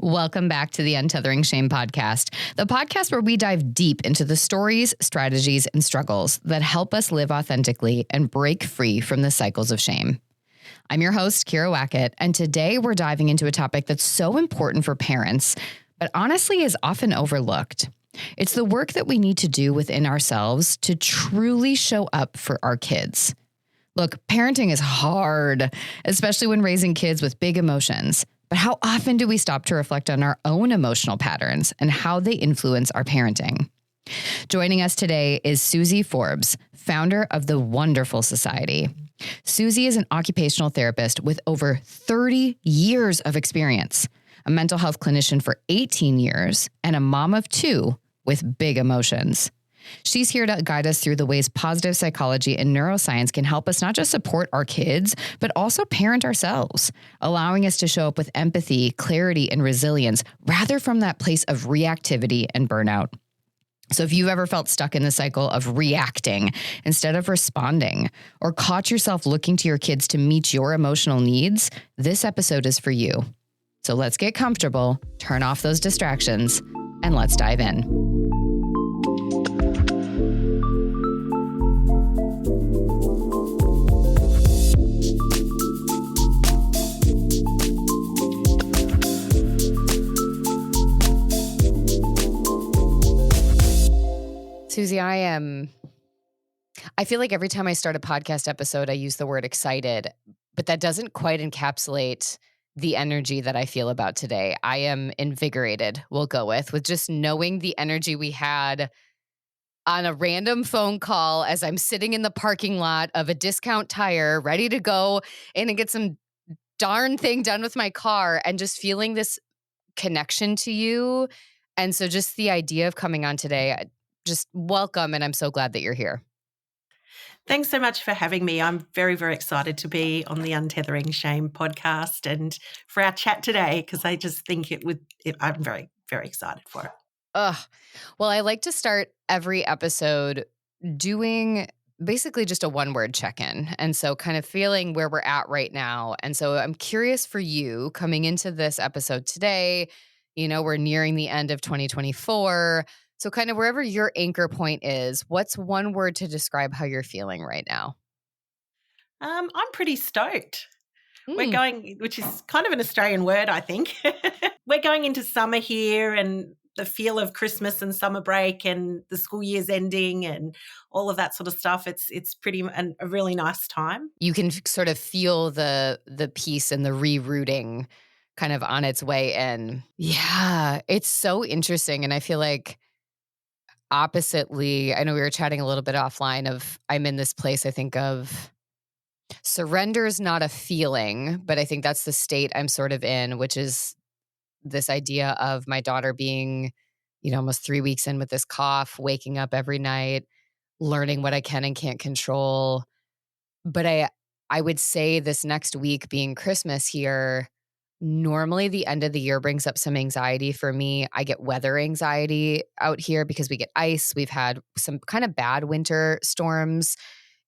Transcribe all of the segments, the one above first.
Welcome back to the Untethering Shame podcast, the podcast where we dive deep into the stories, strategies, and struggles that help us live authentically and break free from the cycles of shame. I'm your host, Kyira Wackett, and today we're diving into a topic that's so important for parents, but honestly is often overlooked. It's the work that we need to do within ourselves to truly show up for our kids. Look, parenting is hard, especially when raising kids with big emotions. But how often do we stop to reflect on our own emotional patterns and how they influence our parenting? Joining us today is Suzie Forbes, founder of the Wonderful Society. Suzie is an occupational therapist with over 30 years of experience, a mental health clinician for 18 years, and a mom of two with big emotions. She's here to guide us through the ways positive psychology and neuroscience can help us not just support our kids, but also parent ourselves, allowing us to show up with empathy, clarity, and resilience, rather from that place of reactivity and burnout. So if you've ever felt stuck in the cycle of reacting instead of responding, or caught yourself looking to your kids to meet your emotional needs, this episode is for you. So let's get comfortable, turn off those distractions, and let's dive in. Suzie, I feel like every time I start a podcast episode, I use the word excited, but that doesn't quite encapsulate the energy that I feel about today. I am invigorated, we'll go with just knowing the energy we had on a random phone call as I'm sitting in the parking lot of a discount tire, ready to go in and get some darn thing done with my car, and just feeling this connection to you. And so just the idea of coming on today, just welcome, and I'm so glad that you're here. Thanks so much for having me. I'm very, very excited to be on the Untethering Shame podcast and for our chat today, because I just think I'm very, very excited for it. Well, I like to start every episode doing basically just a one-word check-in. And so kind of feeling where we're at right now. And so I'm curious for you coming into this episode today, we're nearing the end of 2024. So kind of wherever your anchor point is, what's one word to describe how you're feeling right now? I'm pretty stoked. We're going, which is kind of an Australian word, I think. We're going into summer here, and the feel of Christmas and summer break and the school year's ending and all of that sort of stuff. It's pretty a really nice time. You can sort of feel the peace and the rerouting kind of on its way in. Yeah, it's so interesting. And I feel like oppositely, I know we were chatting a little bit offline of I'm in this place, I think, of surrender is not a feeling, but I think that's the state I'm sort of in, which is this idea of my daughter being, almost 3 weeks in with this cough, waking up every night, learning what I can and can't control. But I would say this next week being Christmas here, normally the end of the year brings up some anxiety for me. I get weather anxiety out here because we get ice. We've had some kind of bad winter storms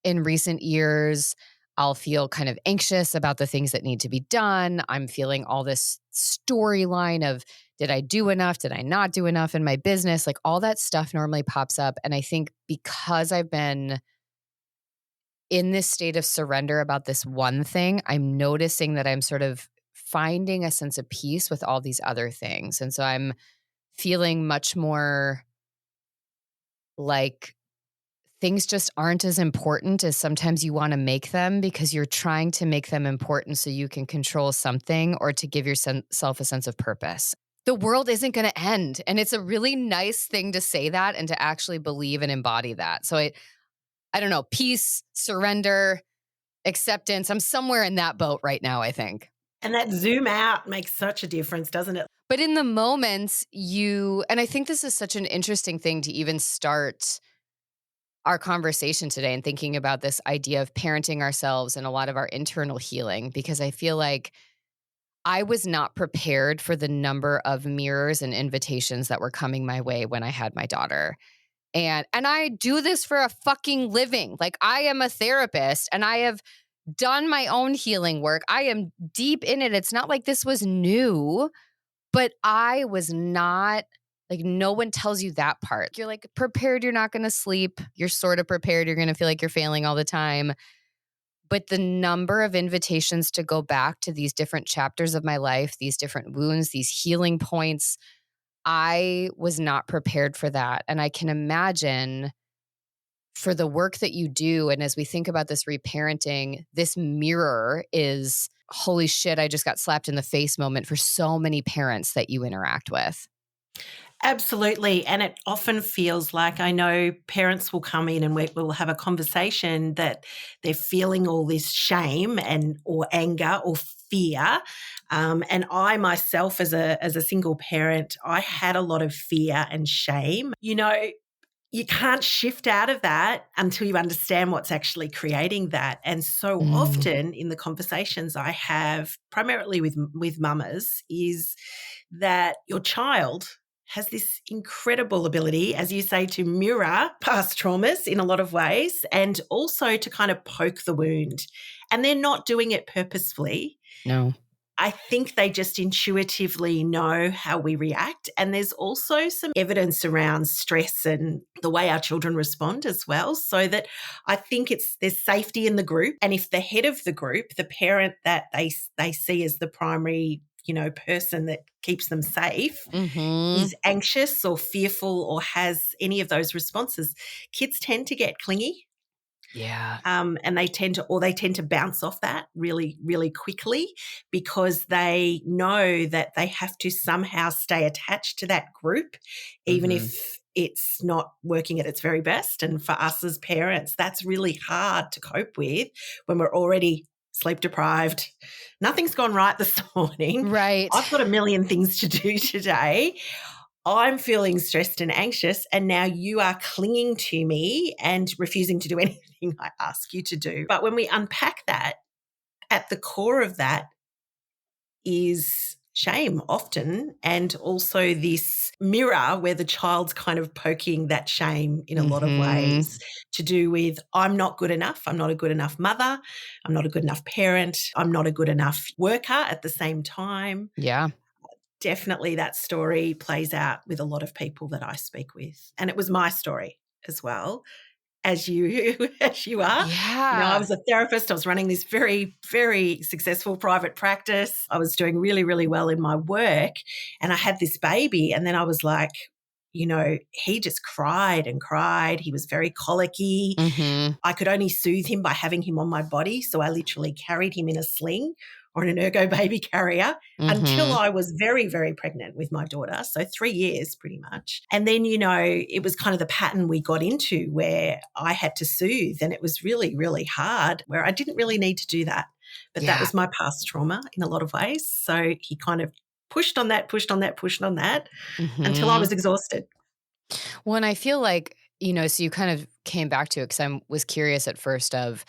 in recent years. I'll feel kind of anxious about the things that need to be done. I'm feeling all this storyline of, did I do enough? Did I not do enough in my business? Like all that stuff normally pops up. And I think because I've been in this state of surrender about this one thing, I'm noticing that I'm sort of finding a sense of peace with all these other things. And so I'm feeling much more like things just aren't as important as sometimes you want to make them, because you're trying to make them important so you can control something or to give yourself a sense of purpose. The world isn't going to end. And it's a really nice thing to say that and to actually believe and embody that. So I don't know, peace, surrender, acceptance. I'm somewhere in that boat right now, I think. And that zoom out makes such a difference, doesn't it? But in the moments and I think this is such an interesting thing to even start our conversation today and thinking about this idea of parenting ourselves and a lot of our internal healing, because I feel like I was not prepared for the number of mirrors and invitations that were coming my way when I had my daughter. And I do this for a fucking living. Like, I am a therapist and I have done my own healing work. I am deep in it. It's not like this was new, But I was not like, no one tells you that part. You're like prepared, you're not going to sleep. You're sort of prepared. You're going to feel like you're failing all the time. But the number of invitations to go back to these different chapters of my life, these different wounds, these healing points, I was not prepared for that. And I can imagine for the work that you do, and as we think about this reparenting, this mirror is holy shit, I just got slapped in the face moment for so many parents that you interact with. Absolutely. And it often feels like, I know parents will come in and we'll have a conversation that they're feeling all this shame and or anger or fear. And I myself, as a single parent, I had a lot of fear and shame. You know, you can't shift out of that until you understand what's actually creating that. And so often in the conversations I have, primarily with mamas, is that your child has this incredible ability, as you say, to mirror past traumas in a lot of ways, and also to kind of poke the wound. And they're not doing it purposefully. No. I think they just intuitively know how we react. And there's also some evidence around stress and the way our children respond as well. So that I think there's safety in the group. And if the head of the group, the parent that they see as the primary, person that keeps them safe, is anxious or fearful or has any of those responses, kids tend to get clingy. Yeah. And they tend to bounce off that really, really quickly because they know that they have to somehow stay attached to that group, even if it's not working at its very best. And for us as parents, that's really hard to cope with when we're already sleep deprived. Nothing's gone right this morning. Right. I've got a million things to do today. I'm feeling stressed and anxious, and now you are clinging to me and refusing to do anything I ask you to do. But when we unpack that, at the core of that is shame often, and also this mirror where the child's kind of poking that shame in a lot of ways to do with, I'm not good enough. I'm not a good enough mother. I'm not a good enough parent. I'm not a good enough worker at the same time. Yeah. Definitely that story plays out with a lot of people that I speak with. And it was my story as well, as you are. Yeah. I was a therapist. I was running this very, very successful private practice. I was doing really, really well in my work. And I had this baby. And then I was like, he just cried and cried. He was very colicky. I could only soothe him by having him on my body. So I literally carried him in a sling or in an ergo baby carrier until I was very, very pregnant with my daughter. So 3 years pretty much. And then, it was kind of the pattern we got into where I had to soothe, and it was really, really hard, where I didn't really need to do that. But that was my past trauma in a lot of ways. So he kind of pushed on that until I was exhausted. Well, and I feel like, so you kind of came back to it because I was curious at first of,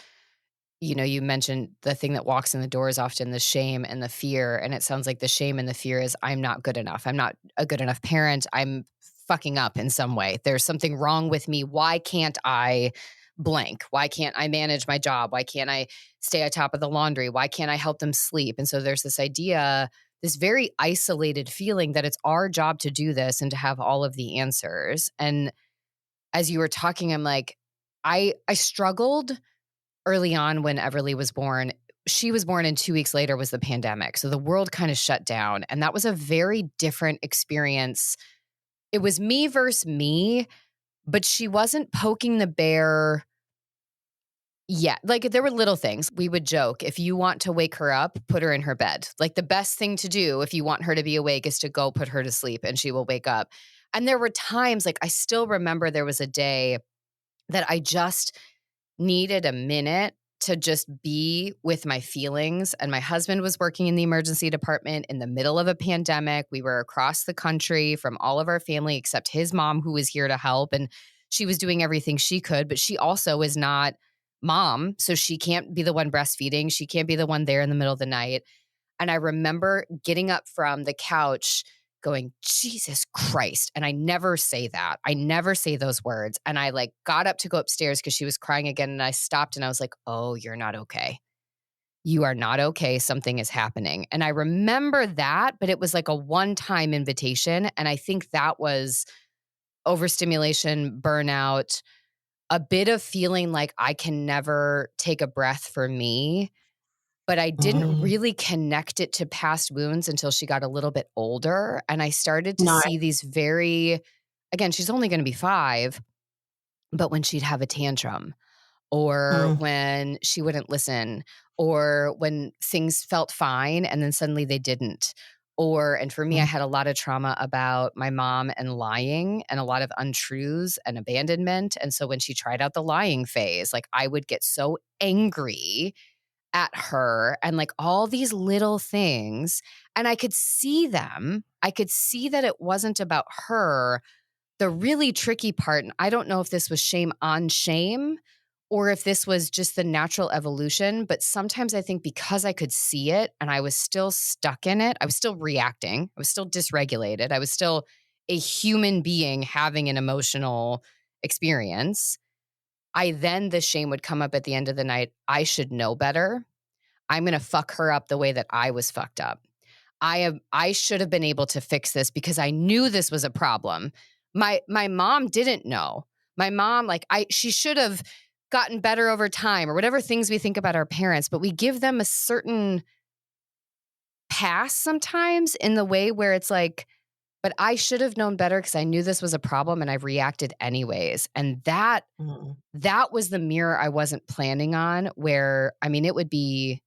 you mentioned the thing that walks in the door is often the shame and the fear. And it sounds like the shame and the fear is I'm not good enough. I'm not a good enough parent. I'm fucking up in some way. There's something wrong with me. Why can't I blank? Why can't I manage my job? Why can't I stay on top of the laundry? Why can't I help them sleep? And so there's this idea, this very isolated feeling that it's our job to do this and to have all of the answers. And as you were talking, I'm like, I struggled early on when Everly was born. She was born and 2 weeks later was the pandemic. So the world kind of shut down. And that was a very different experience. It was me versus me, but she wasn't poking the bear yet. Like there were little things. We would joke, if you want to wake her up, put her in her bed. Like the best thing to do if you want her to be awake is to go put her to sleep and she will wake up. And there were times, like I still remember there was a day that I just needed a minute to just be with my feelings. And my husband was working in the emergency department in the middle of a pandemic. We were across the country from all of our family except his mom, who was here to help. And she was doing everything she could, but she also is not mom. So she can't be the one breastfeeding. She can't be the one there in the middle of the night. And I remember getting up from the couch going, Jesus Christ. And I never say that. I never say those words. And I got up to go upstairs because she was crying again. And I stopped and I was like, oh, you're not okay. you are not okay. Something is happening. And I remember that, but it was like a one-time invitation. And I think that was overstimulation, burnout, a bit of feeling like I can never take a breath for me. But I didn't Mm. really connect it to past wounds until she got a little bit older. And I started to No. see these again, she's only going to be 5, but when she'd have a tantrum, or Mm. when she wouldn't listen, or when things felt fine and then suddenly they didn't. And for me, I Mm. had a lot of trauma about my mom and lying and a lot of untruths and abandonment. And so when she tried out the lying phase, like I would get so angry at her and like all these little things. And I could see them. I could see that it wasn't about her. The really tricky part, and I don't know if this was shame on shame or if this was just the natural evolution, but sometimes I think because I could see it and I was still stuck in it, I was still reacting, I was still dysregulated, I was still a human being having an emotional experience. The shame would come up at the end of the night. I should know better. I'm going to fuck her up the way that I was fucked up. I should have been able to fix this because I knew this was a problem. My mom didn't know. My mom, she should have gotten better over time or whatever things we think about our parents, but we give them a certain pass sometimes in the way where it's like, but I should have known better because I knew this was a problem and I've reacted anyways. And that Mm. was the mirror I wasn't planning on, where, I mean, it would be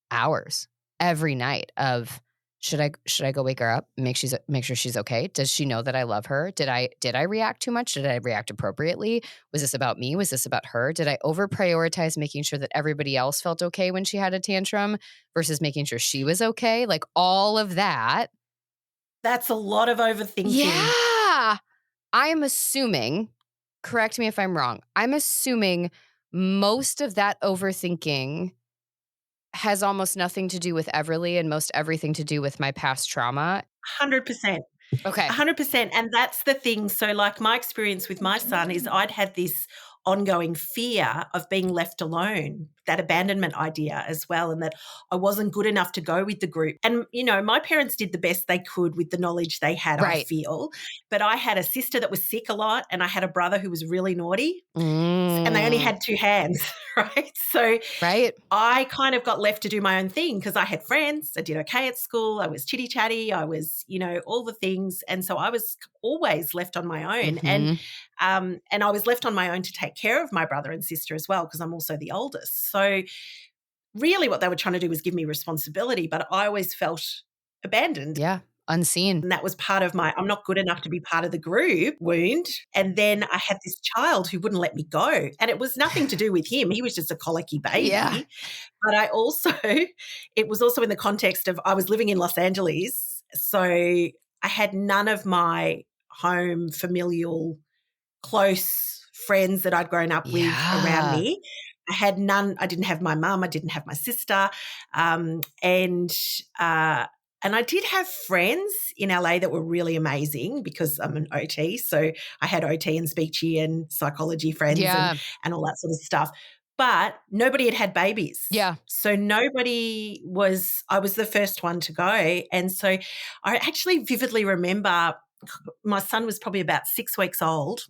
hours every night of, should I go wake her up, make sure she's okay? Does she know that I love her? Did I react too much? Did I react appropriately? Was this about me? Was this about her? Did I over prioritize making sure that everybody else felt okay when she had a tantrum versus making sure she was okay? Like all of that. That's a lot of overthinking. Yeah. I'm assuming, correct me if I'm wrong, I'm assuming most of that overthinking has almost nothing to do with Everly and most everything to do with my past trauma. 100%. Okay. 100%. And that's the thing. So, like, my experience with my son is I'd had this ongoing fear of being left alone, that abandonment idea as well, and that I wasn't good enough to go with the group. And, my parents did the best they could with the knowledge they had, I Right. feel. But I had a sister that was sick a lot, and I had a brother who was really naughty, and they only had 2 hands, right? So Right. I kind of got left to do my own thing because I had friends. I did okay at school. I was chitty chatty. I was, all the things. And so I was always left on my own. Mhm. And I was left on my own to take care of my brother and sister as well because I'm also the oldest. So really what they were trying to do was give me responsibility, but I always felt abandoned. Yeah. Unseen. And that was part of my I'm not good enough to be part of the group wound. And then I had this child who wouldn't let me go. And it was nothing to do with him. He was just a colicky baby. Yeah. But it was also in the context of I was living in Los Angeles. So I had none of my home familial close friends that I'd grown up with around Yeah. me. I had none. I didn't have my mum. I didn't have my sister. And I did have friends in LA that were really amazing because I'm an OT. So I had OT and speechy and psychology friends Yeah. and all that sort of stuff. But nobody had had babies. Yeah. So I was the first one to go. And so I actually vividly remember my son was probably about 6 weeks old.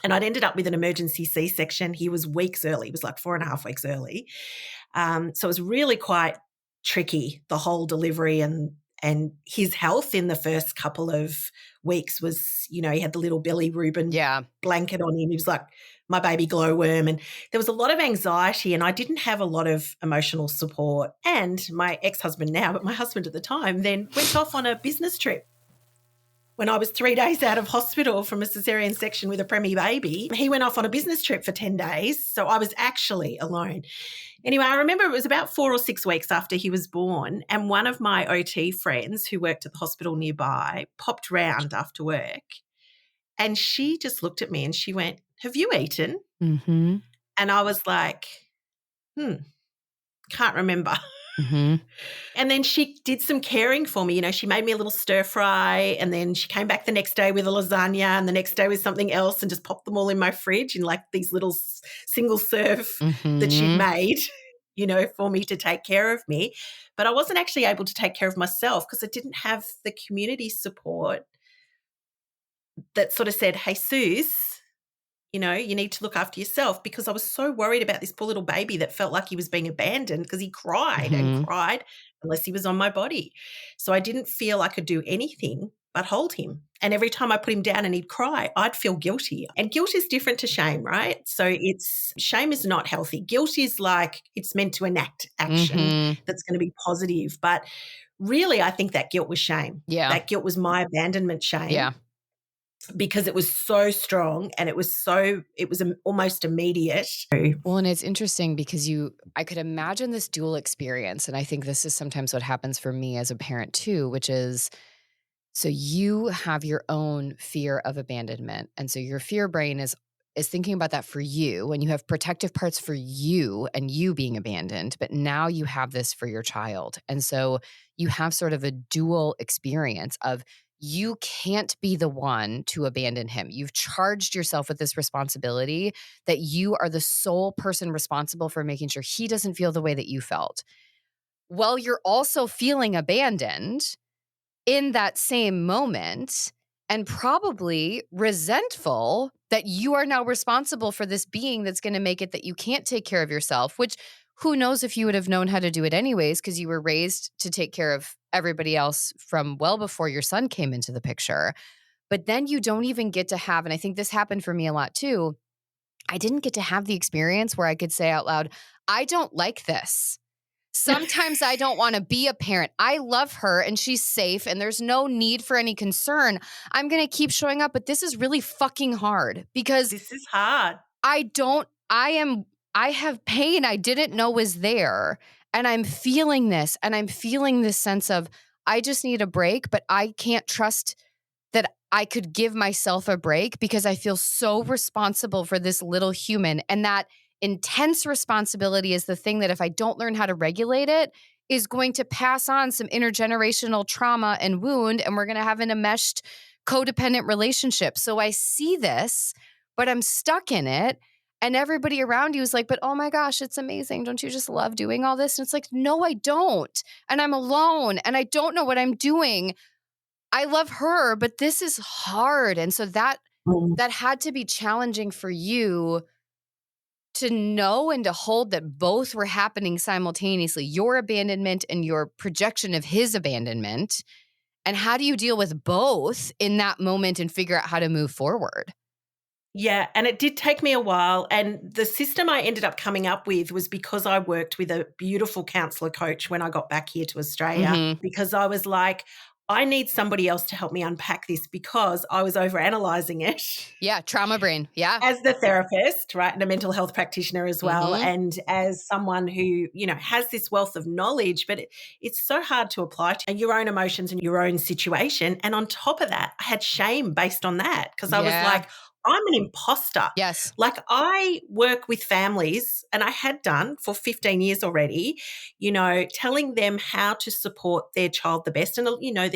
And I'd ended up with an emergency C-section. He was weeks early. He was like 4.5 weeks early. So it was really quite tricky, the whole delivery, and his health in the first couple of weeks was, he had the little Billy Reuben blanket on him. He was like my baby glowworm. And there was a lot of anxiety and I didn't have a lot of emotional support. And my ex-husband now, but my husband at the time, then went off on a business trip. When I was 3 days out of hospital from a cesarean section with a preemie baby, he went off on a business trip for 10 days. So I was actually alone. Anyway, I remember it was about 4 or 6 weeks after he was born, and one of my OT friends who worked at the hospital nearby popped round after work, and she just looked at me and she went, "Have you eaten?" Mm-hmm. And I was like, can't remember. Mm-hmm. And then she did some caring for me. She made me a little stir fry, and then she came back the next day with a lasagna and the next day with something else and just popped them all in my fridge in like these little single serve that she'd made. for me to take care of me. But I wasn't actually able to take care of myself because I didn't have the community support that sort of said, hey, Suze, you need to look after yourself, because I was so worried about this poor little baby that felt like he was being abandoned because he cried and cried unless he was on my body. So I didn't feel I could do anything but hold him. And every time I put him down and he'd cry, I'd feel guilty. And guilt is different to shame, right? So shame is not healthy. Guilt is like it's meant to enact action that's going to be positive. But really, I think that guilt was shame. Yeah. That guilt was my abandonment shame. Yeah. Because it was so strong and it was almost immediate. Well, and it's interesting because I could imagine this dual experience. And I think this is sometimes what happens for me as a parent too, which is, so you have your own fear of abandonment. And so your fear brain is thinking about that for you, and you have protective parts for you and you being abandoned, but now you have this for your child. And so you have sort of a dual experience of, you can't be the one to abandon him. You've charged yourself with this responsibility that you are the sole person responsible for making sure he doesn't feel the way that you felt. Well, you're also feeling abandoned in that same moment and probably resentful that you are now responsible for this being that's going to make it that you can't take care of yourself, which who knows if you would have known how to do it anyways, because you were raised to take care of everybody else from well before your son came into the picture. But then you don't even get to have, and I think this happened for me a lot too, I didn't get to have the experience where I could say out loud, I don't like this. Sometimes I don't want to be a parent. I love her and she's safe and there's no need for any concern. I'm going to keep showing up, but this is really fucking hard because this is hard. I have pain I didn't know was there, and I'm feeling this, and I'm feeling this sense of I just need a break, but I can't trust that I could give myself a break because I feel so responsible for this little human. And that intense responsibility is the thing that if I don't learn how to regulate it, is going to pass on some intergenerational trauma and wound, and we're going to have an enmeshed codependent relationship. So I see this, but I'm stuck in it. And everybody around you is like, but oh my gosh, it's amazing. Don't you just love doing all this? And it's like, no, I don't. And I'm alone and I don't know what I'm doing. I love her, but this is hard. And so that had to be challenging for you to know and to hold that both were happening simultaneously, your abandonment and your projection of his abandonment. And how do you deal with both in that moment and figure out how to move forward? Yeah, and it did take me a while. And the system I ended up coming up with was because I worked with a beautiful counselor coach when I got back here to Australia, because I was like, I need somebody else to help me unpack this because I was overanalyzing it. Yeah, trauma brain. Yeah. As the therapist, right, and a mental health practitioner as well, and as someone who, has this wealth of knowledge, but it's so hard to apply to your own emotions and your own situation. And on top of that, I had shame based on that because I was like, I'm an imposter. Yes. Like I work with families, and I had done for 15 years already, telling them how to support their child the best. And,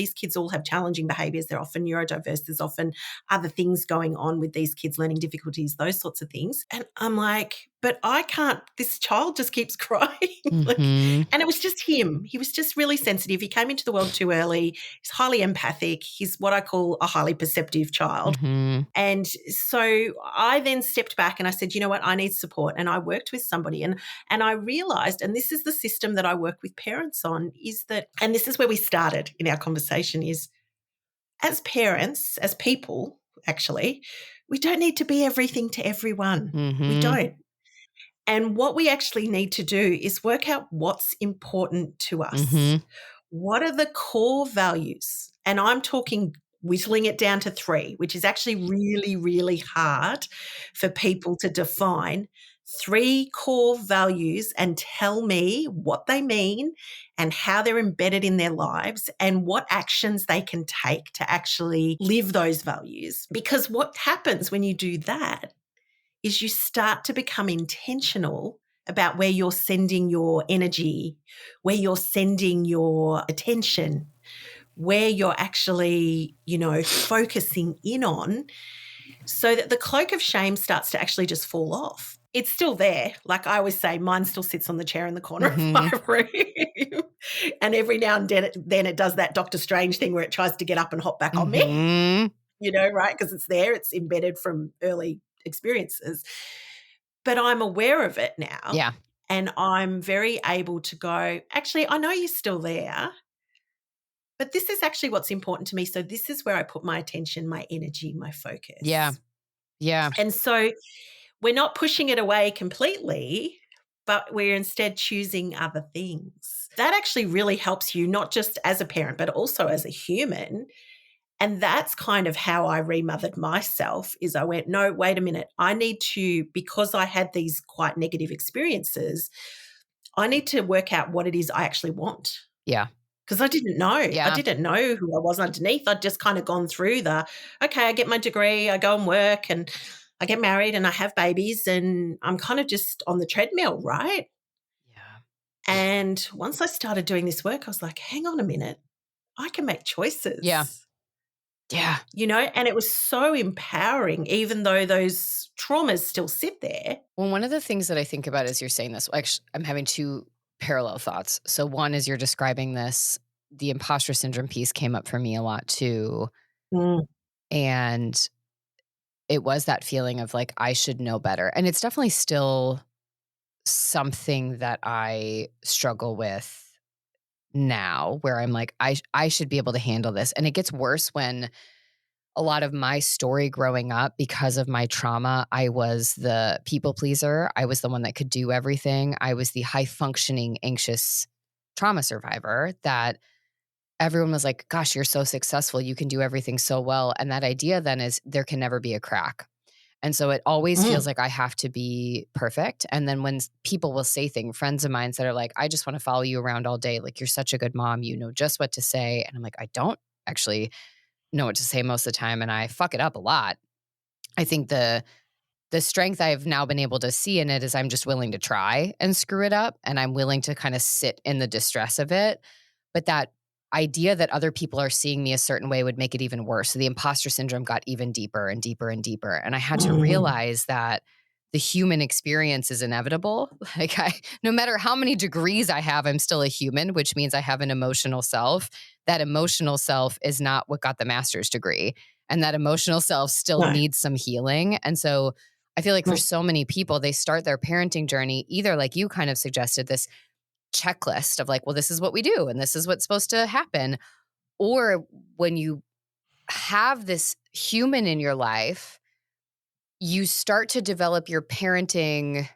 these kids all have challenging behaviors. They're often neurodiverse. There's often other things going on with these kids, learning difficulties, those sorts of things. And I'm like, but I can't, this child just keeps crying. And it was just him. He was just really sensitive. He came into the world too early. He's highly empathic. He's what I call a highly perceptive child. And so I then stepped back and I said, you know what, I need support. And I worked with somebody and I realized, and this is the system that I work with parents on, is that, and this is where we started in our conversation, is as parents, as people, actually, we don't need to be everything to everyone. We don't. And what we actually need to do is work out what's important to us. What are the core values? And I'm talking whittling it down to 3, which is actually really, really hard for people to define. 3 core values and tell me what they mean and how they're embedded in their lives and what actions they can take to actually live those values. Because what happens when you do that is you start to become intentional about where you're sending your energy, where you're sending your attention, where you're actually, focusing in on, so that the cloak of shame starts to actually just fall off. it's still there. Like I always say, mine still sits on the chair in the corner of Mm-hmm. my room. And every now and then it does that Doctor Strange thing where it tries to get up and hop back on me, Mm-hmm. right? Because it's there, it's embedded from early experiences. But I'm aware of it now. Yeah. And I'm very able to go, actually, I know you're still there, but this is actually what's important to me. So this is where I put my attention, my energy, my focus. Yeah. Yeah. And so we're not pushing it away completely, but we're instead choosing other things. That actually really helps you, not just as a parent, but also as a human. And that's kind of how I remothered myself is I went, no, wait a minute. I need to, because I had these quite negative experiences, I need to work out what it is I actually want. Yeah. Because I didn't know. Yeah. I didn't know who I was underneath. I'd just kind of gone through okay, I get my degree, I go and work and I get married and I have babies and I'm kind of just on the treadmill, right? Yeah. And once I started doing this work, I was like, hang on a minute, I can make choices. Yeah. Yeah. And it was so empowering, even though those traumas still sit there. Well, one of the things that I think about as you're saying this, actually, I'm having two parallel thoughts. So one is you're describing this, the imposter syndrome piece came up for me a lot too. Mm. And it was that feeling of like, I should know better. And it's definitely still something that I struggle with now, where I'm like, I should be able to handle this. And it gets worse when a lot of my story growing up, because of my trauma, I was the people pleaser. I was the one that could do everything. I was the high functioning, anxious trauma survivor that everyone was like, gosh, you're so successful. You can do everything so well. And that idea then is there can never be a crack. And so it always feels like I have to be perfect. And then when people will say things, friends of mine that are like, I just want to follow you around all day. Like, you're such a good mom. You know just what to say. And I'm like, I don't actually know what to say most of the time. And I fuck it up a lot. I think the strength I've now been able to see in it is I'm just willing to try and screw it up. And I'm willing to kind of sit in the distress of it. But that idea that other people are seeing me a certain way would make it even worse. So the imposter syndrome got even deeper and deeper and deeper. And I had to realize that the human experience is inevitable. Like, no matter how many degrees I have, I'm still a human, which means I have an emotional self. That emotional self is not what got the master's degree. And that emotional self still needs some healing. And so I feel like for so many people, they start their parenting journey either like you kind of suggested, this checklist of like, well, this is what we do and this is what's supposed to happen. Or when you have this human in your life, you start to develop your parenting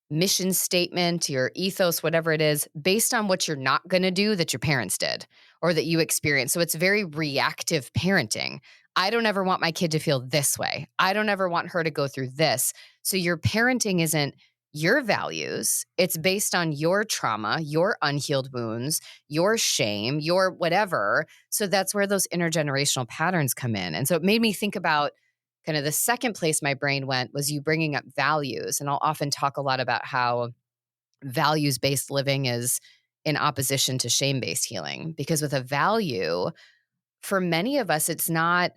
mission statement, your ethos, whatever it is, based on what you're not going to do that your parents did or that you experienced. So it's very reactive parenting. I don't ever want my kid to feel this way. I don't ever want her to go through this. So your parenting isn't your values. It's based on your trauma, your unhealed wounds, your shame, your whatever. So that's where those intergenerational patterns come in. And so it made me think about kind of the second place my brain went was you bringing up values. And I'll often talk a lot about how values-based living is in opposition to shame-based healing. Because with a value, for many of us, it's not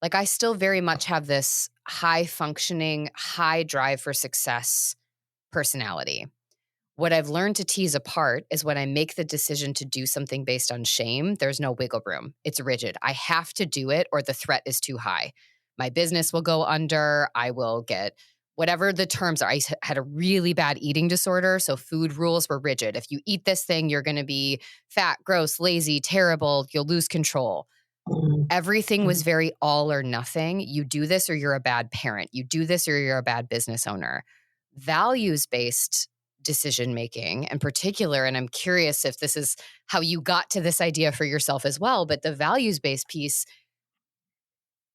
like I still very much have this high functioning, high drive for success personality. What I've learned to tease apart is when I make the decision to do something based on shame, there's no wiggle room. It's rigid. I have to do it or the threat is too high. My business will go under. I will get whatever the terms are. I had a really bad eating disorder, so food rules were rigid. If you eat this thing, you're going to be fat, gross, lazy, terrible. You'll lose control. Everything was very all or nothing. You do this or you're a bad parent. You do this or you're a bad business owner. Values-based decision-making in particular, and I'm curious if this is how you got to this idea for yourself as well, but the values-based piece,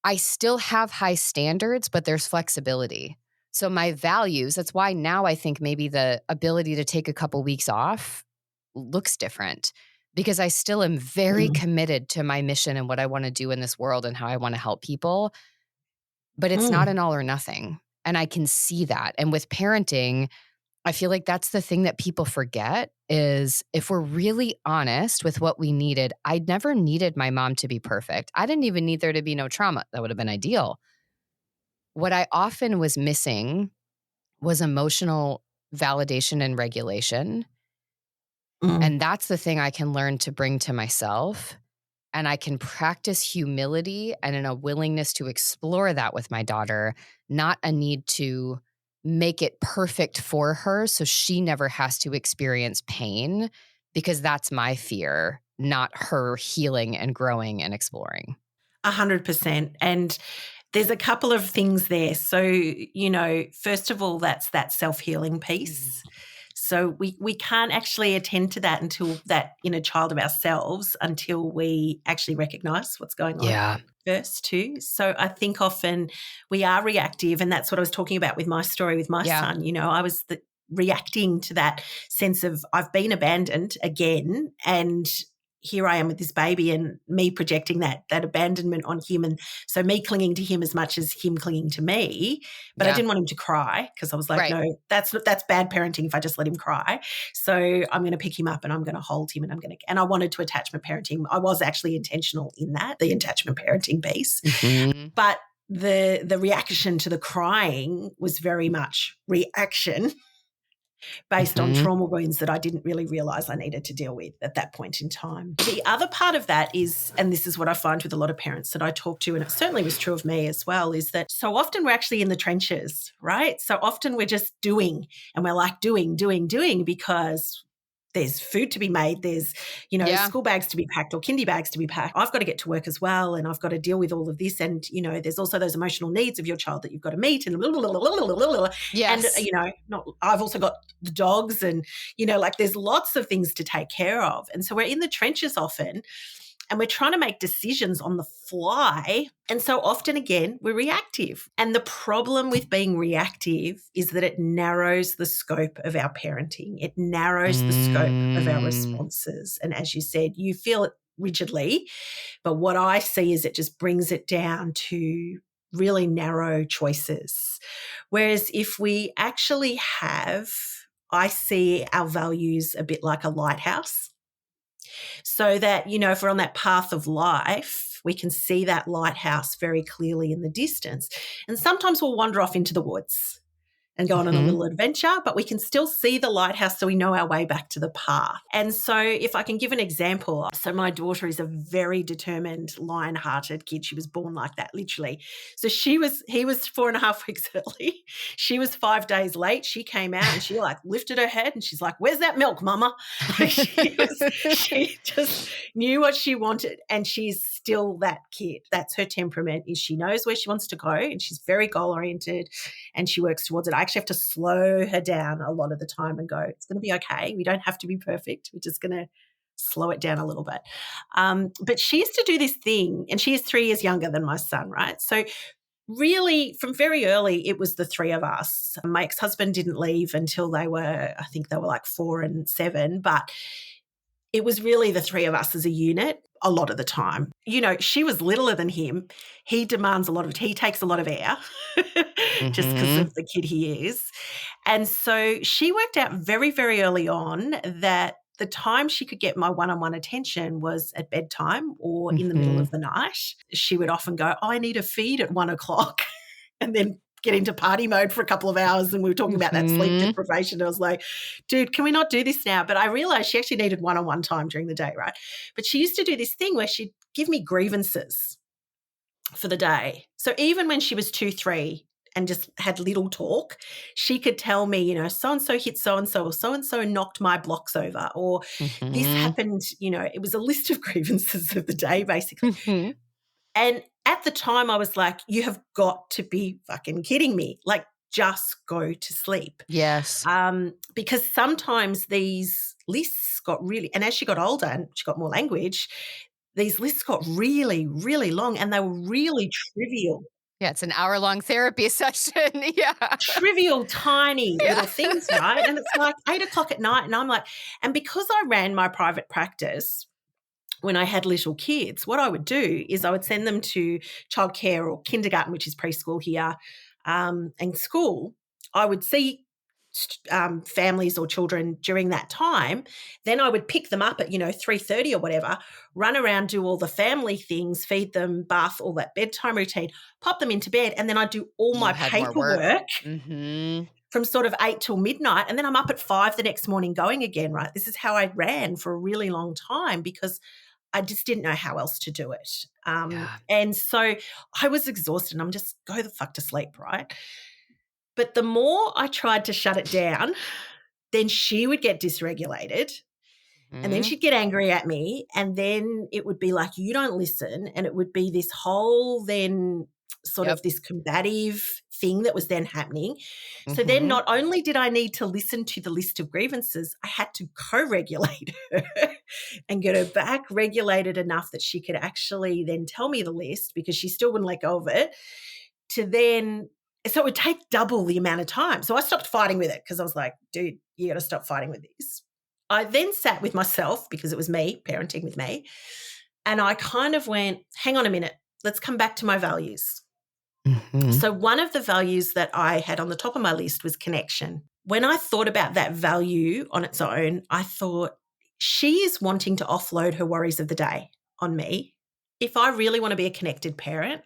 I still have high standards, but there's flexibility. So my values, that's why now I think maybe the ability to take a couple weeks off looks different because I still am very committed to my mission and what I want to do in this world and how I want to help people. But it's not an all or nothing. And I can see that. And with parenting, I feel like that's the thing that people forget is if we're really honest with what we needed, I never needed my mom to be perfect. I didn't even need there to be no trauma. That would have been ideal. What I often was missing was emotional validation and regulation. Mm. And that's the thing I can learn to bring to myself. And I can practice humility and a willingness to explore that with my daughter, not a need to make it perfect for her so she never has to experience pain, because that's my fear, not her healing and growing and exploring. 100%. And there's a couple of things there. So, first of all, that's that self-healing piece. So we can't actually attend to that until that inner child of ourselves, until we actually recognize what's going on first too. So I think often we are reactive, and that's what I was talking about with my story with my son. I was reacting to that sense of I've been abandoned again, and here I am with this baby, and me projecting that abandonment on him, and so me clinging to him as much as him clinging to me. But I didn't want him to cry, because I was like, no, that's bad parenting if I just let him cry. So I'm going to pick him up and I'm going to hold him, and I wanted to attachment parenting. I was actually intentional in that, the attachment parenting piece. Mm-hmm. But the reaction to the crying was very much reaction based on trauma wounds that I didn't really realize I needed to deal with at that point in time. The other part of that is, and this is what I find with a lot of parents that I talk to, and it certainly was true of me as well, is that so often we're actually in the trenches, right? So often we're just doing, and we're like doing, because there's food to be made, there's, school bags to be packed or kindy bags to be packed. I've got to get to work as well, and I've got to deal with all of this. And, there's also those emotional needs of your child that you've got to meet, and Yes. And, I've also got the dogs, and, there's lots of things to take care of. And so we're in the trenches often, and we're trying to make decisions on the fly. And so often, again, we're reactive. And the problem with being reactive is that it narrows the scope of our parenting. It narrows the scope of our responses. And as you said, you feel it rigidly. But what I see is it just brings it down to really narrow choices. Whereas if we actually I see our values a bit like a lighthouse. So that, if we're on that path of life, we can see that lighthouse very clearly in the distance. And sometimes we'll wander off into the woods and go on a little adventure, but we can still see the lighthouse, so we know our way back to the path. And so if I can give an example, so my daughter is a very determined, lion-hearted kid. She was born like that, literally. So he was 4.5 weeks early. She was 5 days late. She came out and she lifted her head and she's like, "Where's that milk, mama?" She just knew what she wanted, and she's still that kid. That's her temperament, is she knows where she wants to go, and she's very goal-oriented, and she works towards it. I actually have to slow her down a lot of the time and go, it's going to be okay. We don't have to be perfect. We're just going to slow it down a little bit. But she used to do this thing, and she is 3 years younger than my son, right? So really from very early, it was the three of us. My ex-husband didn't leave until I think they were like 4 and 7, but it was really the three of us as a unit a lot of the time. She was littler than him. He demands he takes a lot of air just because of the kid he is. And so she worked out very, very early on that the time she could get my one-on-one attention was at bedtime or in the middle of the night. She would often go, "I need a feed at 1 o'clock," and then get into party mode for a couple of hours. And we were talking about that sleep deprivation. I was like, dude, can we not do this now? But I realized she actually needed one-on-one time during the day, right? But she used to do this thing where she'd give me grievances for the day. So even when she was 2, 3 and just had little talk, she could tell me, so-and-so hit so-and-so, or so-and-so knocked my blocks over, or this happened, it was a list of grievances of the day, basically. And at the time I was like, you have got to be fucking kidding me. Just go to sleep. Yes. Because sometimes these lists got really, and as she got older and she got more language, these lists got really, really long, and they were really trivial. Yeah, it's an hour-long therapy session. Yeah. Trivial, tiny little things, right? And it's like 8 o'clock at night, and I'm like, and because I ran my private practice, when I had little kids, what I would do is I would send them to childcare or kindergarten, which is preschool here, and school. I would see families or children during that time. Then I would pick them up at 3:30 or whatever, run around, do all the family things, feed them, bath, all that bedtime routine, pop them into bed, and then I'd do all my paperwork from sort of 8 till midnight. And then I'm up at 5 the next morning going again, right? This is how I ran for a really long time because I just didn't know how else to do it. And so I was exhausted and I'm just go the fuck to sleep, right? But the more I tried to shut it down, then she would get dysregulated. And then she'd get angry at me. And then it would be like, you don't listen. And it would be this whole then sort of this combative thing that was then happening. So then not only did I need to listen to the list of grievances, I had to co-regulate her and get her back regulated enough that she could actually then tell me the list because she still wouldn't let go of it to then – so it would take double the amount of time. So I stopped fighting with it because I was like, dude, you got to stop fighting with this. I then sat with myself because it was me, parenting with me, and I kind of went, hang on a minute, let's come back to my values. So one of the values that I had on the top of my list was connection. When I thought about that value on its own, I thought she is wanting to offload her worries of the day on me. If I really want to be a connected parent,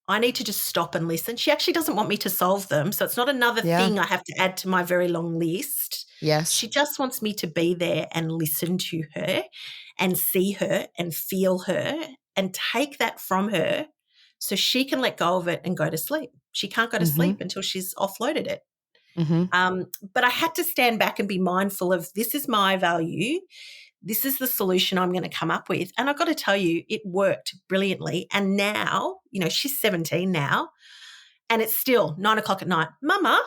I need to just stop and listen. She actually doesn't want me to solve them. So it's not another thing I have to add to my very long list. Yes. She just wants me to be there and listen to her and see her and feel her and take that from her so she can let go of it and go to sleep. She can't go to sleep until she's offloaded it. But I had to stand back and be mindful of this is my value. This is the solution I'm going to come up with. And I've got to tell you, it worked brilliantly. And now, you know, she's 17 now and it's still 9 o'clock at night, Mama.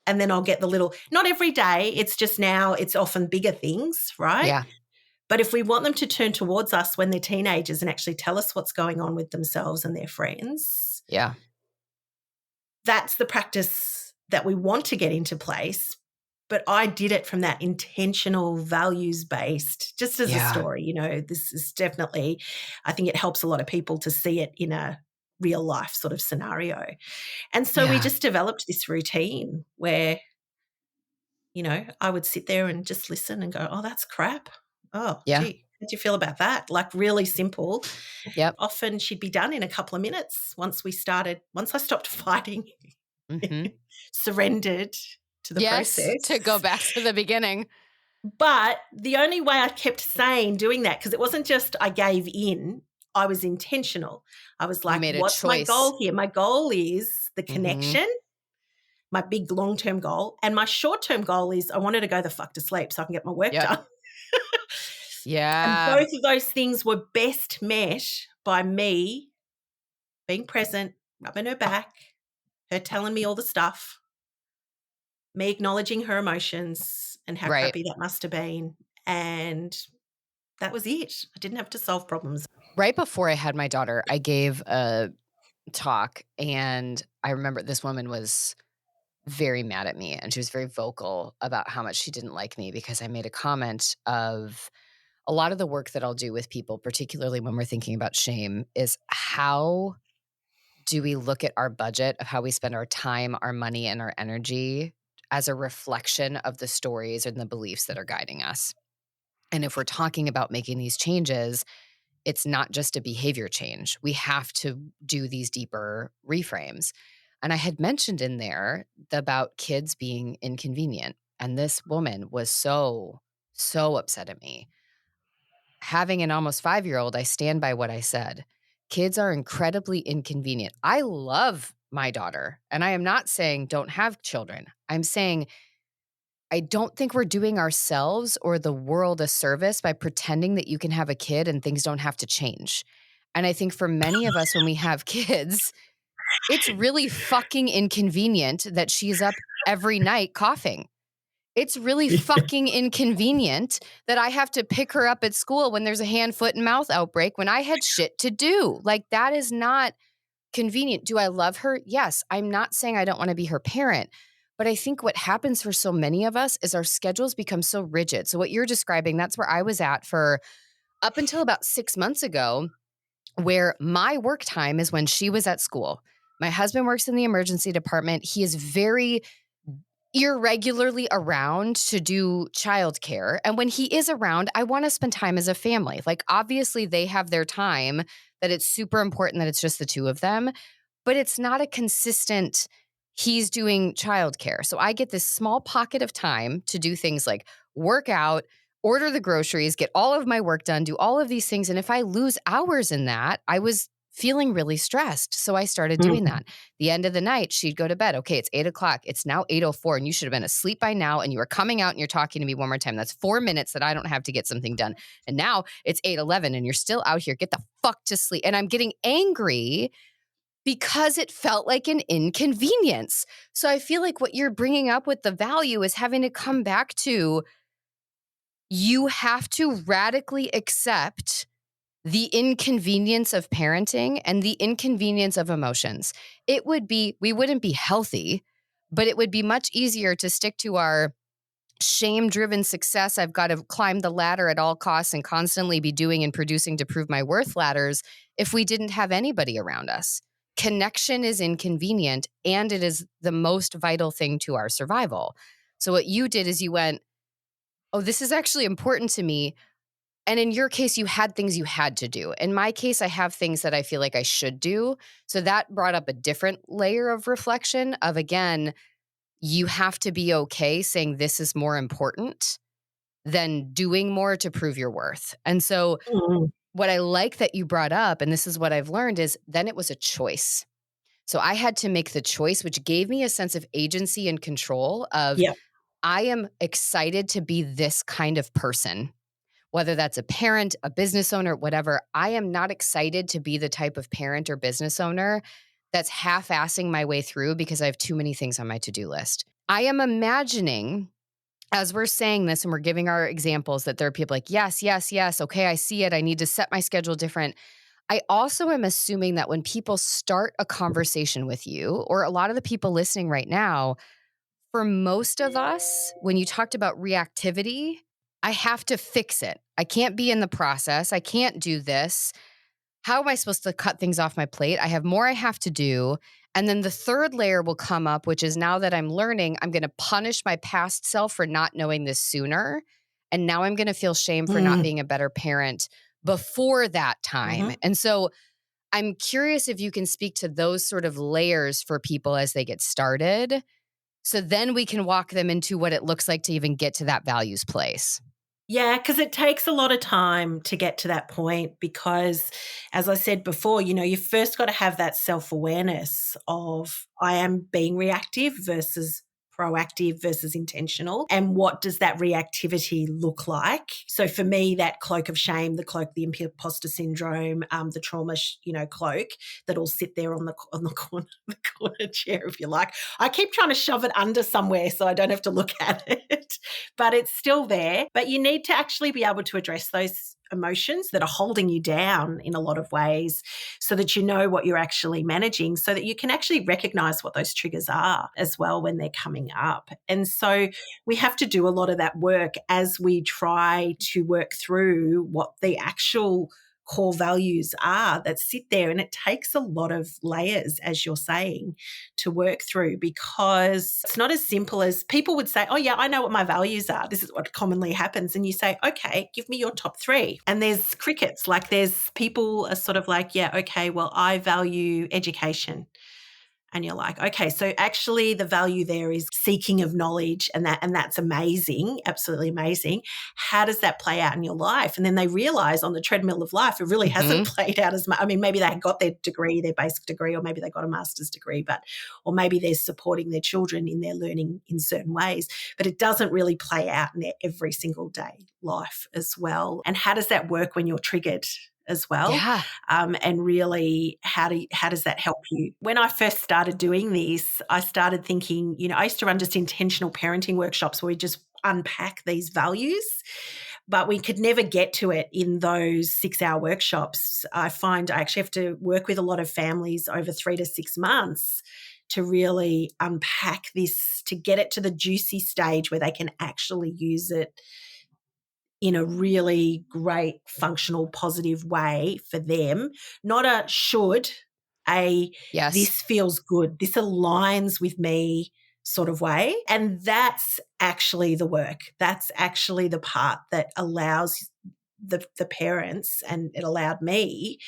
And then I'll get the little, not every day, it's just now it's often bigger things, right? Yeah. But if we want them to turn towards us when they're teenagers and actually tell us what's going on with themselves and their friends, that's the practice that we want to get into place. But I did it from that intentional, values-based, just as a story. You know, this is definitely, I think it helps a lot of people to see it in a real life sort of scenario. And so we just developed this routine where, you know, I would sit there and just listen and go, oh, that's crap. Oh, gee, how do you feel about that? Like really simple. Often she'd be done in a couple of minutes once I stopped fighting, surrendered to the process. To go back to the beginning. But the only way I kept sane doing that, because it wasn't just I gave in, I was intentional. I was like, what's my goal here? My goal is the connection, my big long-term goal. And my short-term goal is I wanted to go the fuck to sleep so I can get my work done. And both of those things were best met by me being present, rubbing her back, her telling me all the stuff, me acknowledging her emotions and how crappy that must have been. And that was it. I didn't have to solve problems. Right before I had my daughter, I gave a talk and I remember this woman was very mad at me and she was very vocal about how much she didn't like me because I made a comment of a lot of the work that I'll do with people, particularly when we're thinking about shame, is how do we look at our budget of how we spend our time, our money, and our energy as a reflection of the stories and the beliefs that are guiding us. And if we're talking about making these changes, it's not just a behavior change. We have to do these deeper reframes. And I had mentioned in there about kids being inconvenient. And this woman was so upset at me. Having an almost 5-year-old, I stand by what I said. Kids are incredibly inconvenient. I love my daughter, and I am not saying don't have children. I'm saying I don't think we're doing ourselves or the world a service by pretending that you can have a kid and things don't have to change. And I think for many of us, when we have kids, it's really fucking inconvenient that she's up every night coughing. It's really fucking inconvenient that I have to pick her up at school when there's a hand, foot, and mouth outbreak when I had shit to do. Like, that is not convenient. Do I love her? Yes. I'm not saying I don't want to be her parent. But I think what happens for so many of us is our schedules become so rigid. So what you're describing, that's where I was at for up until about 6 months ago, where my work time is when she was at school. My husband works in the emergency department. He is very irregularly around to do childcare. And when he is around, I want to spend time as a family. Like, obviously they have their time that it's super important that it's just the two of them, but it's not a consistent, he's doing childcare. So I get this small pocket of time to do things like work out, order the groceries, get all of my work done, do all of these things. And if I lose hours in that, I was feeling really stressed. So I started doing Mm. that. The end of the night, she'd go to bed. Okay, it's 8:00. It's now 8:04, and you should have been asleep by now. And you are coming out and you're talking to me one more time. That's 4 minutes that I don't have to get something done. And now it's 8:11 and you're still out here. Get the fuck to sleep. And I'm getting angry because it felt like an inconvenience. So I feel like what you're bringing up with the value is having to come back to, you have to radically accept the inconvenience of parenting and the inconvenience of emotions. We wouldn't be healthy, but it would be much easier to stick to our shame-driven success. I've got to climb the ladder at all costs and constantly be doing and producing to prove my worth ladders if we didn't have anybody around us. Connection is inconvenient, and it is the most vital thing to our survival. So what you did is you went, oh, this is actually important to me. And in your case, you had things you had to do. In my case, I have things that I feel like I should do. So that brought up a different layer of reflection of, again, you have to be okay saying this is more important than doing more to prove your worth. And so Mm. what I like that you brought up, and this is what I've learned, is then it was a choice. So I had to make the choice, which gave me a sense of agency and control of, Yep. I am excited to be this kind of person. Whether that's a parent, a business owner, whatever, I am not excited to be the type of parent or business owner that's half-assing my way through because I have too many things on my to-do list. I am imagining, as we're saying this and we're giving our examples, that there are people like, yes, yes, yes, okay, I see it. I need to set my schedule different. I also am assuming that when people start a conversation with you, or a lot of the people listening right now, for most of us, when you talked about reactivity, I have to fix it. I can't be in the process. I can't do this. How am I supposed to cut things off my plate? I have more I have to do. And then the third layer will come up, which is, now that I'm learning, I'm going to punish my past self for not knowing this sooner. And now I'm going to feel shame for not Mm. being a better parent before that time. Mhm. And so I'm curious if you can speak to those sort of layers for people as they get started. So then we can walk them into what it looks like to even get to that values place. Yeah, because it takes a lot of time to get to that point because, as I said before, you first got to have that self-awareness of, I am being reactive versus proactive versus intentional. And what does that reactivity look like? So for me, that cloak of shame, the cloak, the imposter syndrome, the trauma, cloak that'll sit there on the corner, the corner chair, if you like. I keep trying to shove it under somewhere so I don't have to look at it, but it's still there. But you need to actually be able to address those emotions that are holding you down in a lot of ways so that you know what you're actually managing, so that you can actually recognize what those triggers are as well when they're coming up. And so we have to do a lot of that work as we try to work through what the actual core values are that sit there. And it takes a lot of layers, as you're saying, to work through, because it's not as simple as people would say, oh yeah, I know what my values are. This is what commonly happens. And you say, okay, give me your top 3. And there's crickets. Like, there's people are sort of like, yeah, okay, well, I value education. And you're like, okay, so actually the value there is seeking of knowledge, and that's amazing, absolutely amazing. How does that play out in your life? And then they realize on the treadmill of life, it really hasn't played out as much. I mean, maybe they got their degree, their basic degree, or maybe they got a master's degree, or maybe they're supporting their children in their learning in certain ways, but it doesn't really play out in their every single day life as well. And how does that work when you're triggered as well? Yeah. And really, how does that help you? When I first started doing this, I started thinking, I used to run just intentional parenting workshops where we just unpack these values, but we could never get to it in those 6-hour workshops. I find I actually have to work with a lot of families over 3 to 6 months to really unpack this, to get it to the juicy stage where they can actually use it in a really great, functional, positive way for them. Not a should, Yes. this feels good, this aligns with me sort of way. And that's actually the work. That's actually the part that allows the parents, and it allowed me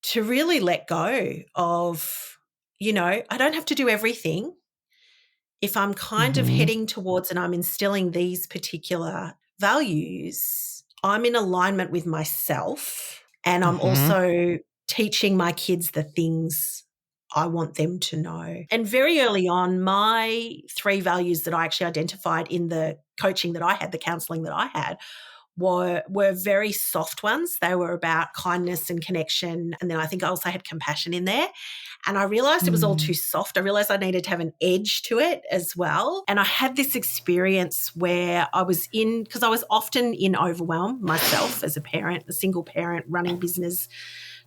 to really let go of I don't have to do everything. If I'm kind of Mm-hmm. heading towards and I'm instilling these particular values, I'm in alignment with myself, and I'm Mm-hmm. also teaching my kids the things I want them to know. And very early on, my 3 values that I actually identified in the coaching that I had, the counseling that I had, were very soft ones. They were about kindness and connection. And then I think I also had compassion in there. And I realized it was all too soft. I realized I needed to have an edge to it as well. And I had this experience where because I was often in overwhelm myself as a parent, a single parent running business,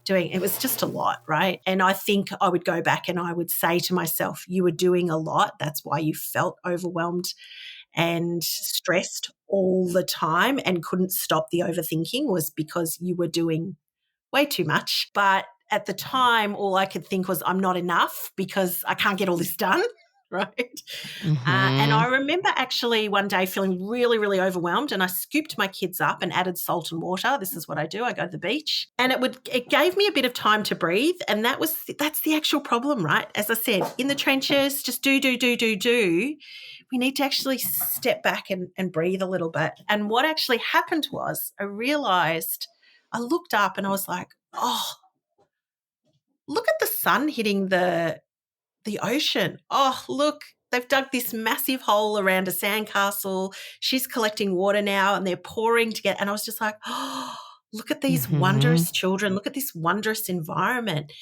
it was just a lot, right? And I think I would go back and I would say to myself, you were doing a lot. That's why you felt overwhelmed and stressed all the time and couldn't stop the overthinking, was because you were doing way too much. But at the time, all I could think was, I'm not enough because I can't get all this done. Right. And Mm-hmm. I remember actually one day feeling really, really overwhelmed, and I scooped my kids up and added salt and water. This is what I do. I go to the beach, and it gave me a bit of time to breathe. And that's the actual problem, right? As I said, in the trenches, just do. We need to actually step back and breathe a little bit. And what actually happened was I looked up and I was like, oh, look at the sun hitting the ocean. Oh, look, they've dug this massive hole around a sandcastle. She's collecting water now and they're pouring to get. And I was just like, oh, look at these Mm-hmm. wondrous children. Look at this wondrous environment.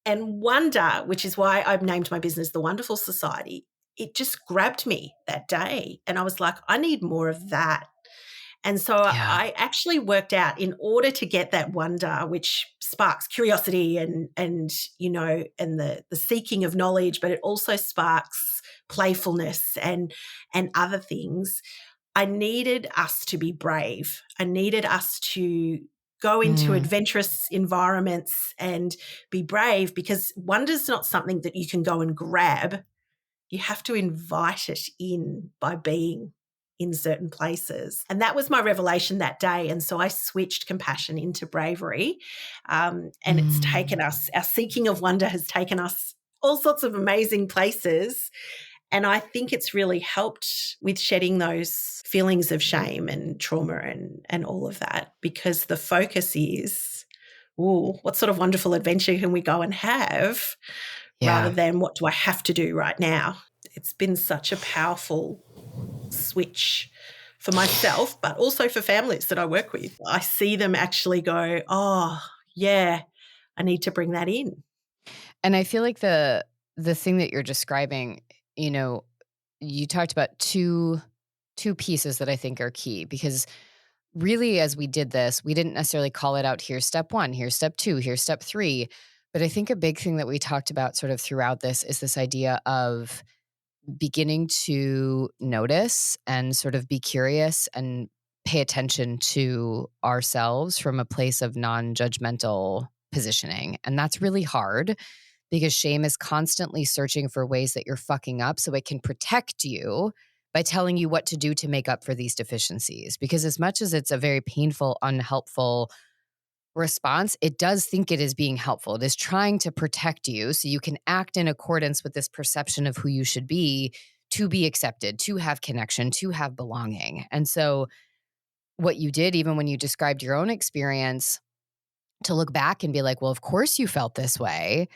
And wonder, which is why I've named my business The Wonderful Society, it just grabbed me that day. And I was like, I need more of that. And so Yeah. I actually worked out, in order to get that wonder, which sparks curiosity and and the seeking of knowledge, but it also sparks playfulness and other things. I needed us to be brave. I needed us to go into Mm. adventurous environments and be brave, because wonder's not something that you can go and grab. You have to invite it in by being in certain places. And that was my revelation that day. And so I switched compassion into bravery. And it's taken us, our seeking of wonder has taken us all sorts of amazing places. And I think it's really helped with shedding those feelings of shame and trauma and all of that, because the focus is, ooh, what sort of wonderful adventure can we go and have, rather Yeah. than what do I have to do right now. It's been such a powerful switch for myself, but also for families that I work with. I see them actually go, oh, yeah, I need to bring that in. And I feel like the thing that you're describing, you talked about two pieces that I think are key, because really, as we did this, we didn't necessarily call it out, here's step 1, here's step 2, here's step 3. But I think a big thing that we talked about sort of throughout this is this idea of beginning to notice and sort of be curious and pay attention to ourselves from a place of non-judgmental positioning. And that's really hard, because shame is constantly searching for ways that you're fucking up so it can protect you by telling you what to do to make up for these deficiencies. Because as much as it's a very painful, unhelpful response, it does think it is being helpful. It is trying to protect you so you can act in accordance with this perception of who you should be, to be accepted, to have connection, to have belonging. And so what you did, even when you described your own experience, to look back and be like, well, of course you felt this way.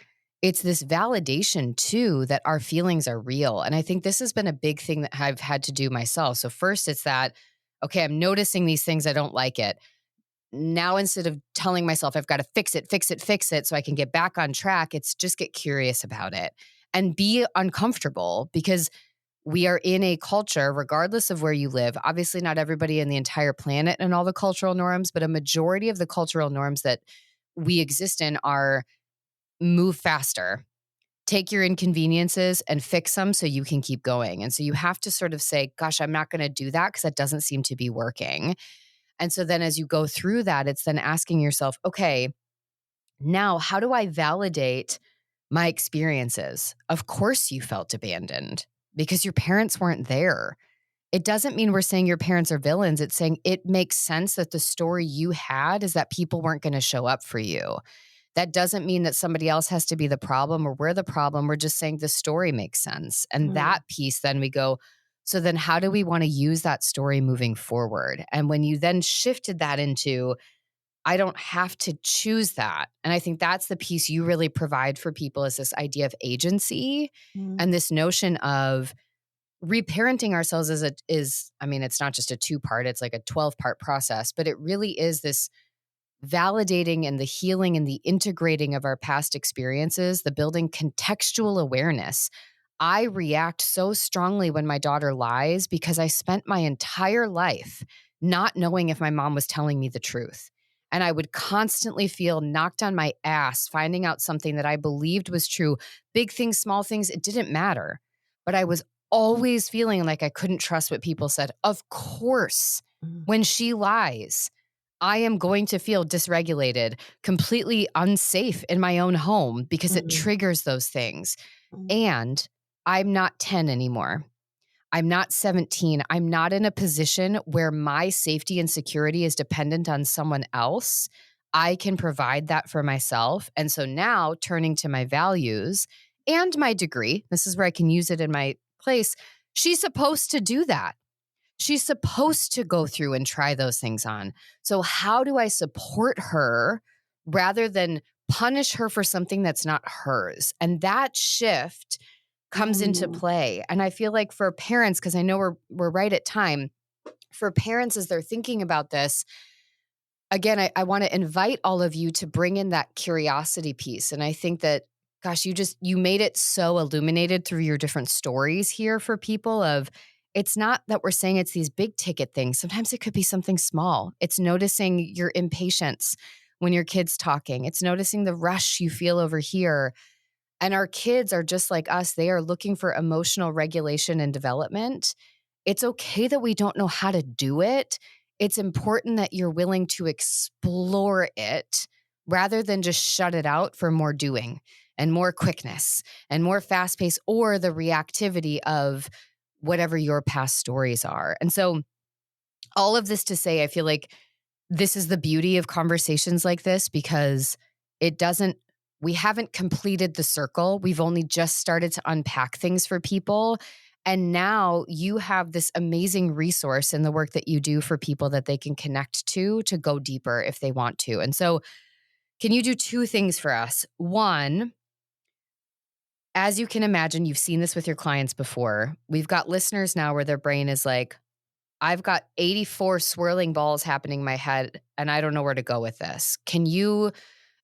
It's this validation too that our feelings are real. And I think this has been a big thing that I've had to do myself. So first it's that, okay, I'm noticing these things, I don't like it. Now, instead of telling myself I've got to fix it so I can get back on track, it's just get curious about it and be uncomfortable, because we are in a culture, regardless of where you live. Obviously, not everybody in the entire planet and all the cultural norms, but a majority of the cultural norms that we exist in are move faster, take your inconveniences and fix them so you can keep going. And so you have to sort of say, gosh, I'm not going to do that because that doesn't seem to be working. And so then as you go through that, it's then asking yourself, okay, now how do I validate my experiences? Of course you felt abandoned because your parents weren't there. It doesn't mean we're saying your parents are villains. It's saying it makes sense that the story you had is that people weren't going to show up for you. That doesn't mean that somebody else has to be the problem or we're the problem. We're just saying the story makes sense. And that piece, then we go, so then how do we want to use that story moving forward? And when you then shifted that into, I don't have to choose that. And I think that's the piece you really provide for people, is this idea of agency and this notion of reparenting ourselves I mean, it's not just a 2-part, it's like a 12-part process, but it really is this validating and the healing and the integrating of our past experiences, the building contextual awareness. I react so strongly when my daughter lies because I spent my entire life not knowing if my mom was telling me the truth. And I would constantly feel knocked on my ass, finding out something that I believed was true. Big things, small things, it didn't matter. But I was always feeling like I couldn't trust what people said. Of course, when she lies, I am going to feel dysregulated, completely unsafe in my own home because it triggers those things. And I'm not 10 anymore. I'm not 17. I'm not in a position where my safety and security is dependent on someone else. I can provide that for myself. And so now, turning to my values and my degree, this is where I can use it in my place. She's supposed to do that. She's supposed to go through and try those things on. So how do I support her rather than punish her for something that's not hers? And that shift comes into play. And I feel like for parents, because I know we're right at time, for parents as they're thinking about this, again, I want to invite all of you to bring in that curiosity piece. And I think that, gosh, you made it so illuminated through your different stories here for people of, it's not that we're saying it's these big ticket things. Sometimes it could be something small. It's noticing your impatience when your kid's talking. It's noticing the rush you feel over here. And our kids are just like us. They are looking for emotional regulation and development. It's okay that we don't know how to do it. It's important that you're willing to explore it rather than just shut it out for more doing and more quickness and more fast pace or the reactivity of whatever your past stories are. And so all of this to say, I feel like this is the beauty of conversations like this, because we haven't completed the circle. We've only just started to unpack things for people. And now you have this amazing resource in the work that you do for people that they can connect to go deeper if they want to. And so can you do 2 things for us? One, as you can imagine, you've seen this with your clients before. We've got listeners now where their brain is like, I've got 84 swirling balls happening in my head and I don't know where to go with this. Can you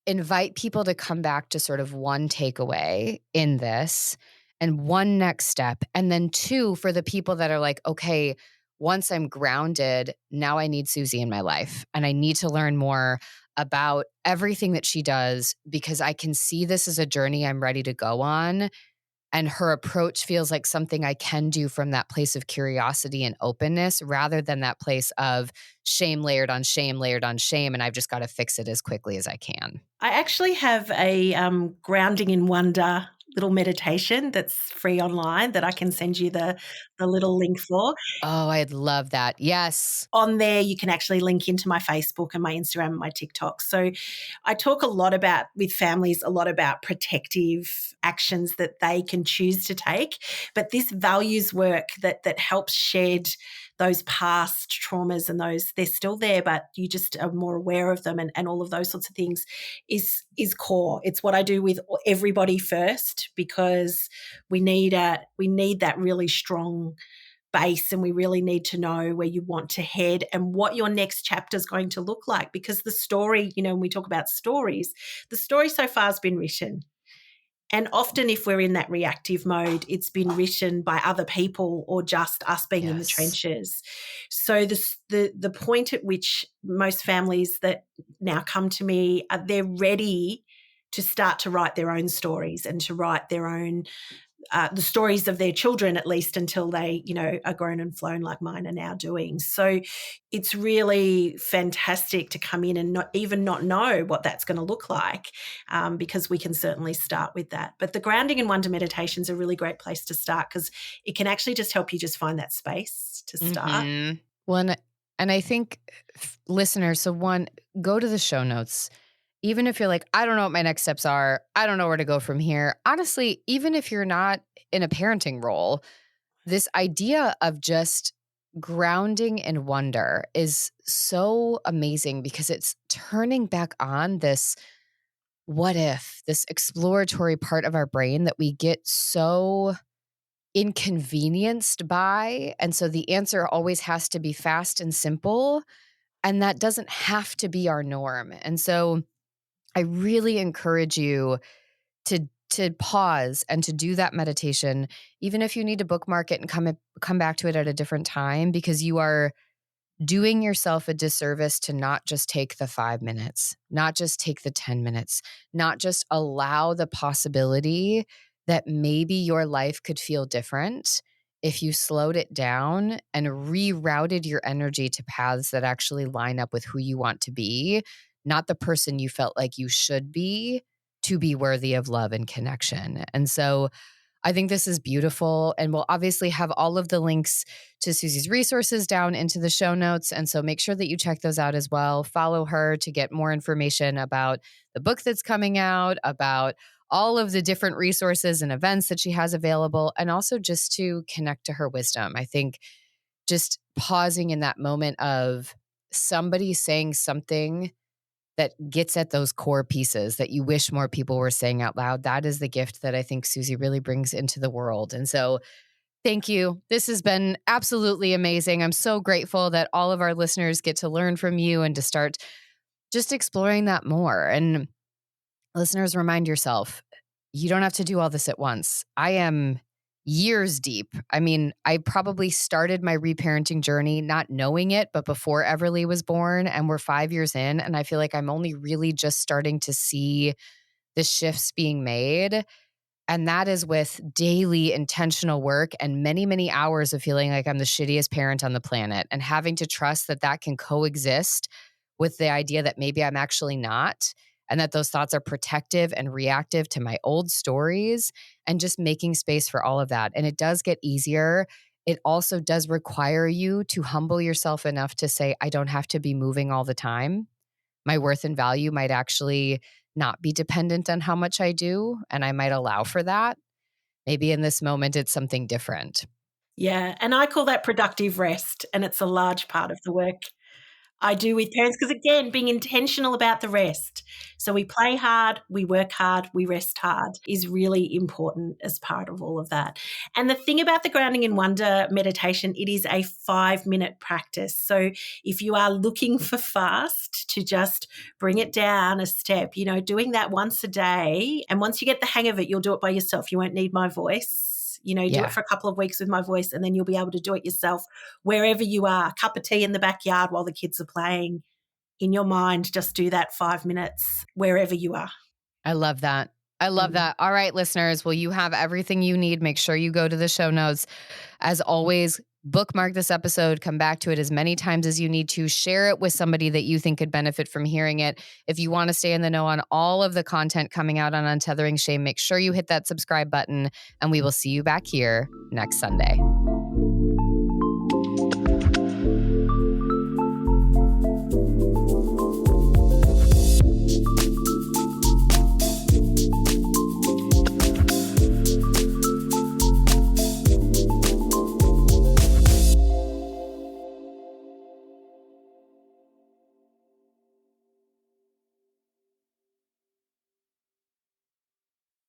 invite people to come back to sort of one takeaway in this and one next step? And then 2, for the people that are like, okay, once I'm grounded, now I need Suzie in my life and I need to learn more about everything that she does because I can see this as a journey I'm ready to go on. And her approach feels like something I can do from that place of curiosity and openness rather than that place of shame layered on shame layered on shame. And I've just got to fix it as quickly as I can. I actually have a grounding in wonder little meditation that's free online that I can send you the little link for. Oh, I'd love that. Yes. On there, you can actually link into my Facebook and my Instagram and my TikTok. So I talk with families a lot about protective actions that they can choose to take. But this values work that helps shed those past traumas and they're still there, but you just are more aware of them and all of those sorts of things is core. It's what I do with everybody first, because we need that really strong base, and we really need to know where you want to head and what your next chapter is going to look like, because the story, when we talk about stories, the story so far has been written. And often if we're in that reactive mode, it's been written by other people or just us being in the trenches. So the point at which most families that now come to me, they're ready to start to write their own stories and to write their own the stories of their children, at least until they, are grown and flown like mine are now doing. So it's really fantastic to come in and not know what that's going to look like, because we can certainly start with that. But the grounding and wonder meditation is a really great place to start, because it can actually just help you just find that space to start. Mm-hmm. Well, and I think listeners, so one, go to the show notes. even if you're like, I don't know what my next steps are, I don't know where to go from here. Honestly, even if you're not in a parenting role, this idea of just grounding in wonder is so amazing because it's turning back on this what if, this exploratory part of our brain that we get so inconvenienced by. And so the answer always has to be fast and simple. And that doesn't have to be our norm. And so I really encourage you to pause and to do that meditation, even if you need to bookmark it and come back to it at a different time, because you are doing yourself a disservice to not just take the 5 minutes, not just take the 10 minutes, not just allow the possibility that maybe your life could feel different if you slowed it down and rerouted your energy to paths that actually line up with who you want to be, not the person you felt like you should be to be worthy of love and connection. And so I think this is beautiful. And we'll obviously have all of the links to Suzie's resources down into the show notes. And so make sure that you check those out as well. Follow her to get more information about the book that's coming out, about all of the different resources and events that she has available, and also just to connect to her wisdom. I think just pausing in that moment of somebody saying something that gets at those core pieces that you wish more people were saying out loud. That is the gift that I think Suzie really brings into the world. And so thank you. This has been absolutely amazing. I'm so grateful that all of our listeners get to learn from you and to start just exploring that more. And listeners, remind yourself, you don't have to do all this at once. I am years deep. I mean, I probably started my reparenting journey not knowing it, but before Everly was born, and we're 5 years in, and I feel like I'm only really just starting to see the shifts being made. And that is with daily intentional work and many, many hours of feeling like I'm the shittiest parent on the planet and having to trust that that can coexist with the idea that maybe I'm actually not, and that those thoughts are protective and reactive to my old stories, and just making space for all of that. And it does get easier. It also does require you to humble yourself enough to say, I don't have to be moving all the time. My worth and value might actually not be dependent on how much I do, and I might allow for that. Maybe in this moment, it's something different. Yeah. And I call that productive rest. And it's a large part of the work I do with parents because, again, being intentional about the rest. So we play hard, we work hard, we rest hard is really important as part of all of that. And the thing about the grounding in wonder meditation, it is a 5-minute practice. So if you are looking for fast to just bring it down a step, doing that once a day. And once you get the hang of it, you'll do it by yourself. You won't need my voice. Do it for a couple of weeks with my voice, and then you'll be able to do it yourself wherever you are. Cup of tea in the backyard while the kids are playing. In your mind, just do that 5 minutes wherever you are. I love that. I love that. All right, listeners. Well, you have everything you need. Make sure you go to the show notes. As always, bookmark this episode, come back to it as many times as you need to, share it with somebody that you think could benefit from hearing it. If you want to stay in the know on all of the content coming out on Untethering Shame, make sure you hit that subscribe button, and we will see you back here next Sunday.